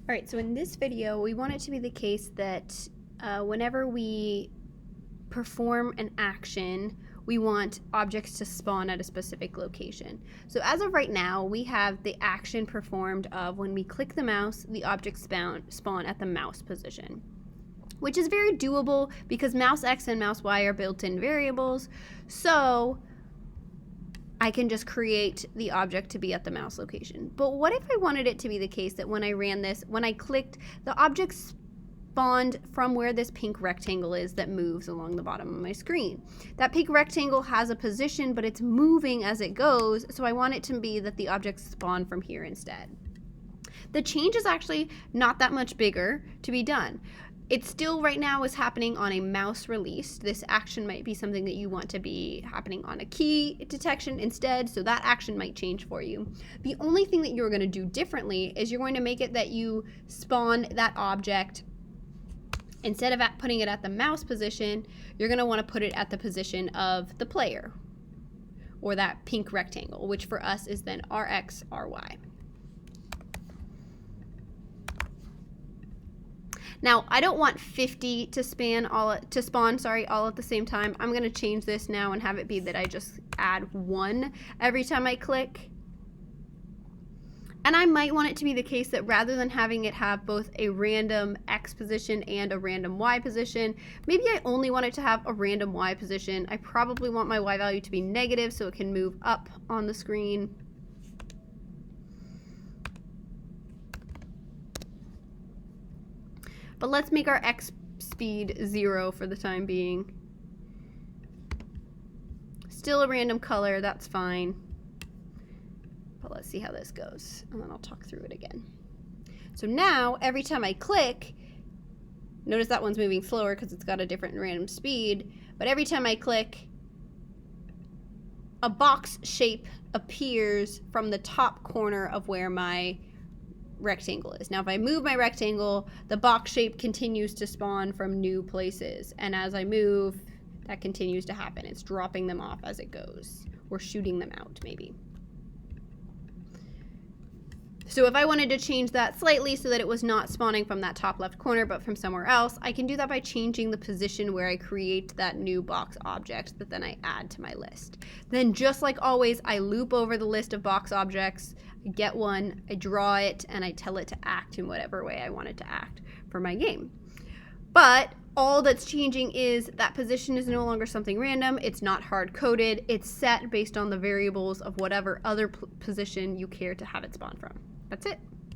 All right, so in this video, we want it to be the case that whenever we perform an action, we want objects to spawn at a specific location. So as of right now, we have the action performed of when we click the mouse, the objects spawn at the mouse position, which is very doable because mouse X and mouse Y are built-in variables. So I can just create the object to be at the mouse location. But what if I wanted it to be the case that when I ran this, when I clicked, the object spawned from where this pink rectangle is that moves along the bottom of my screen. That pink rectangle has a position, but it's moving as it goes, so I want it to be that the objects spawn from here instead. The change is actually not that much bigger to be done. It still right now is happening on a mouse release. This action might be something that you want to be happening on a key detection instead, so that action might change for you. The only thing that you're going to do differently is you're going to make it that you spawn that object, instead of putting it at the mouse position, you're going to want to put it at the position of the player, or that pink rectangle, which for us is then RX, RY. Now, I don't want 50 to spawn all at the same time. I'm going to change this now and have it be that I just add 1 every time I click. And I might want it to be the case that rather than having it have both a random X position and a random Y position, maybe I only want it to have a random Y position. I probably want my Y value to be negative so it can move up on the screen. But let's make our X speed 0 for the time being. Still a random color, that's fine. But let's see how this goes, and then I'll talk through it again. So now, every time I click, notice that one's moving slower because it's got a different random speed, but every time I click, a box shape appears from the top corner of where my rectangle is. Now if I move my rectangle, the box shape continues to spawn from new places, and as I move, that continues to happen. It's dropping them off as it goes, or shooting them out maybe. So if I wanted to change that slightly so that it was not spawning from that top left corner but from somewhere else, I can do that by changing the position where I create that new box object that then I add to my list. Then just like always, I loop over the list of box objects, I get one, I draw it, and I tell it to act in whatever way I want it to act for my game. But all that's changing is that position is no longer something random, it's not hard-coded, it's set based on the variables of whatever other position you care to have it spawn from. That's it.